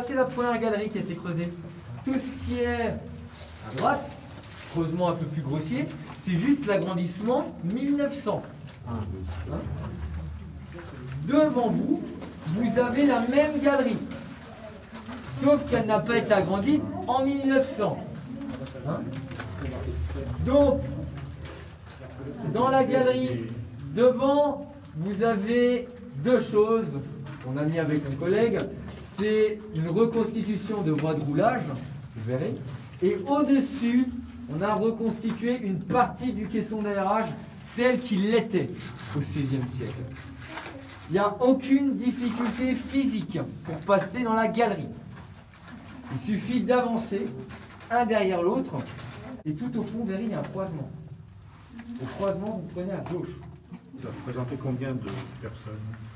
c'est la première galerie qui a été creusée. Tout ce qui est à droite, creusement un peu plus grossier, c'est juste l'agrandissement 1900. Hein? Devant vous, vous avez la même galerie, sauf qu'elle n'a pas été agrandie en 1900. Hein? Donc, dans la galerie devant, vous avez deux choses qu'on a mis avec mon collègue. C'est une reconstitution de voie de roulage, vous verrez, et au-dessus, on a reconstitué une partie du caisson d'aérage tel qu'il était au XVIe siècle. Il n'y a aucune difficulté physique pour passer dans la galerie. Il suffit d'avancer un derrière l'autre, et tout au fond, vous verrez, il y a un croisement. Au croisement, vous prenez à gauche. Ça représentait combien de personnes?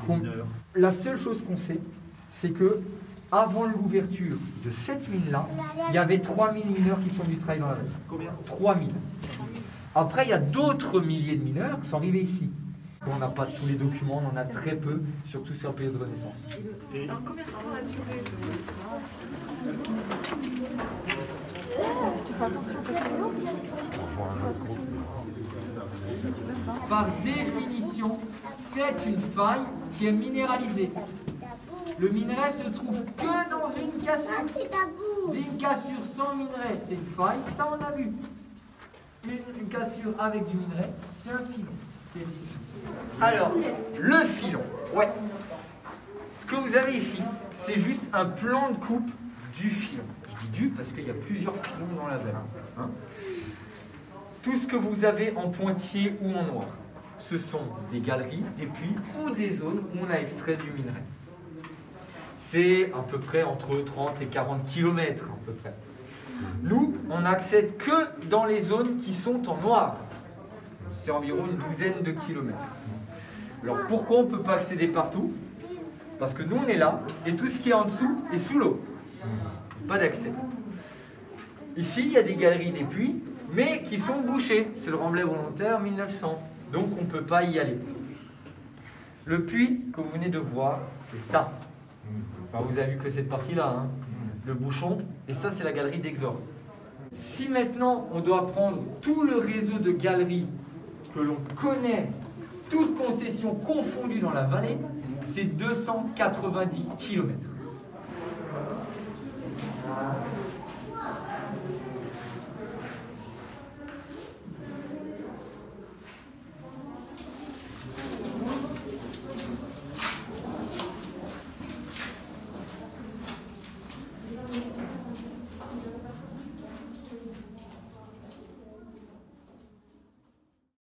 Mineurs? La seule chose qu'on sait, c'est que avant l'ouverture de cette mine-là, il y avait 3000 mineurs qui sont venus travailler dans la mine. Combien? 3000. Après, il y a d'autres milliers de mineurs qui sont arrivés ici. On n'a pas tous les documents, on en a très peu, surtout sur la période de Renaissance. Alors, combien de temps a duré tu fais attention. Par définition, c'est une faille qui est minéralisée. Le minerai se trouve que dans une cassure. Une cassure sans minerai, c'est une faille, ça on a vu. Une cassure avec du minerai, c'est un filon qui est ici. Alors, le filon, ouais. Ce que vous avez ici, c'est juste un plan de coupe du filon. Je dis du parce qu'il y a plusieurs filons dans la veine. Hein? Tout ce que vous avez en pointillé ou en noir, ce sont des galeries, des puits ou des zones où on a extrait du minerai. C'est à peu près entre 30 et 40 km à peu près. Nous, on n'accède que dans les zones qui sont en noir. C'est environ une douzaine de kilomètres. Alors pourquoi on ne peut pas accéder partout? Parce que nous, on est là, et tout ce qui est en dessous est sous l'eau. Pas d'accès. Ici, il y a des galeries, des puits, mais qui sont bouchés. C'est le remblai volontaire 1900. Donc, on ne peut pas y aller. Le puits que vous venez de voir, c'est ça. Alors, vous avez vu que cette partie-là, hein, le bouchon, et ça, c'est la galerie d'Exorgue. Si maintenant, on doit prendre tout le réseau de galeries que l'on connaît, toutes concessions confondues dans la vallée, c'est 290 km.